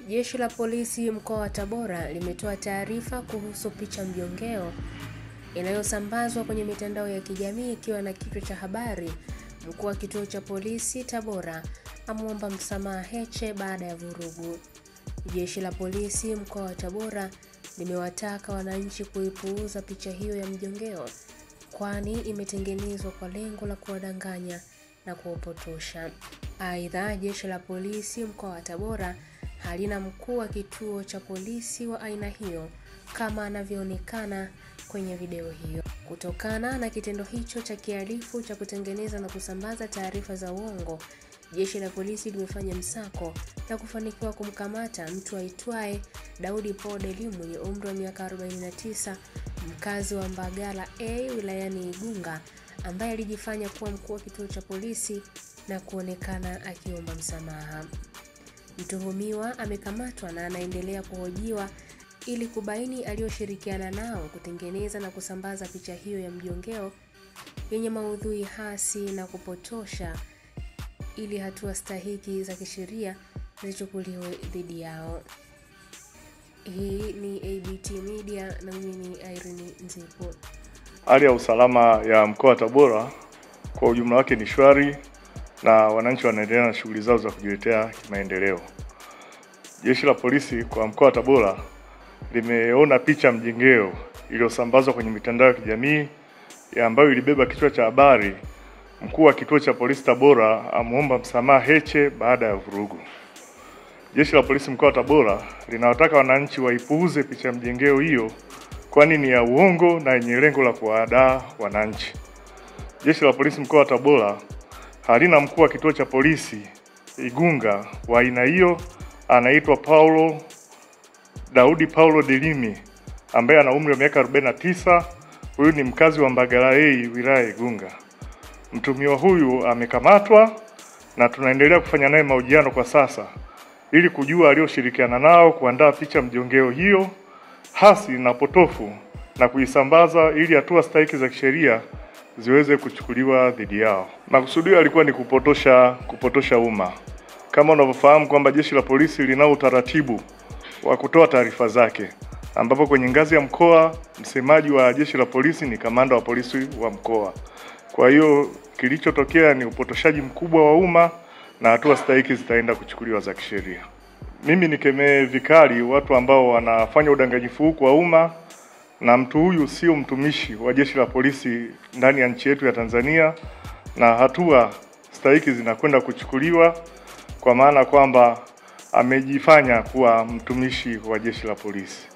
Jeshi la polisi mkoa wa Tabora limetoa taarifa kuhusu picha mjongeo inayosambazwa kwenye mitandao ya kijamii ikiwa na kichwa cha habari: mkuu wa kituo cha polisi Tabora amuomba msamaha Heche baada ya vurugu. Jeshi la polisi mkoa wa Tabora limewataka wananchi kuipuuza picha hiyo ya mjongeo, kwani imetengenezwa kwa lengo la kuwadanganya na kuwapotosha. Aidha, jeshi la polisi mkoa wa Tabora halina mkuu wa kituo cha polisi wa aina hiyo kama anavyoonekana kwenye video hiyo. Kutokana na kitendo hicho cha kihalifu cha kutengeneza na kusambaza taarifa za uongo, jeshi la polisi limefanya msako na kufanikiwa kumkamata mtu aitwaye Daudi Paul Delimu mwenye umri wa miaka 49, mkazi wa Mbagala A wilayani Igunga, ambaye alijifanya kuwa mkuu wa kituo cha polisi na kuonekana akiomba msamaha. Mtuhumiwa amekamatwa na anaendelea kuhojiwa ili kubaini alioshirikiana nao kutengeneza na kusambaza picha hiyo ya mjongeo yenye maudhui hasi na kupotosha, ili hatua stahiki za kisheria zichukuliwe dhidi yao. Hii ni ABT Media na mimi ni Irene Nzipo. Hali ya usalama ya mkoa wa Tabora kwa ujumla wake ni shwari na wananchi wanaendelea na shughuli zao za kujiletea kimaendeleo. Jeshi la polisi kwa mkoa wa Tabora limeona picha mjongeo iliyosambazwa kwenye mitandao ya kijamii ambayo ilibeba kichwa cha habari: mkuu wa kituo cha polisi Tabora amuomba msamaha Heche baada ya vurugu. Jeshi la polisi mkoa wa Tabora linawataka wananchi waipuuze picha mjongeo hiyo, kwani ni ya uongo na yenye lengo la kuwahadaa wananchi. Jeshi la polisi mkoa wa Tabora halina mkuu wa kituo cha polisi Igunga wa aina hiyo, anaitwa Daudi Paul Delimu ambaye ana umri wa miaka 49. Huyu ni mkazi wa Mbagala A wilaya Igunga. Mtuhumiwa huyu amekamatwa na tunaendelea kufanya naye mahojiano kwa sasa ili kujua alioshirikiana nao kuandaa picha mjongeo hiyo hasi na potofu na kuisambaza ili hatua stahiki za kisheria ziweze kuchukuliwa dhidi yao. Makusudio alikuwa ni kupotosha umma. Kama unavyofahamu kwamba jeshi la polisi linao utaratibu wa kutoa taarifa zake, ambapo kwenye ngazi ya mkoa msemaji wa jeshi la polisi ni kamanda wa polisi wa mkoa. Kwa hiyo kilichotokea ni upotoshaji mkubwa wa umma na hatua stahiki zitaenda kuchukuliwa za kisheria. Mimi nikemee vikali watu ambao wanafanya udanganyifu huu kwa umma, na mtu huyu sio mtumishi wa jeshi la polisi ndani ya nchi yetu ya Tanzania, na hatua stahiki zinakwenda kuchukuliwa kwa maana kwamba amejifanya kuwa mtumishi wa jeshi la polisi.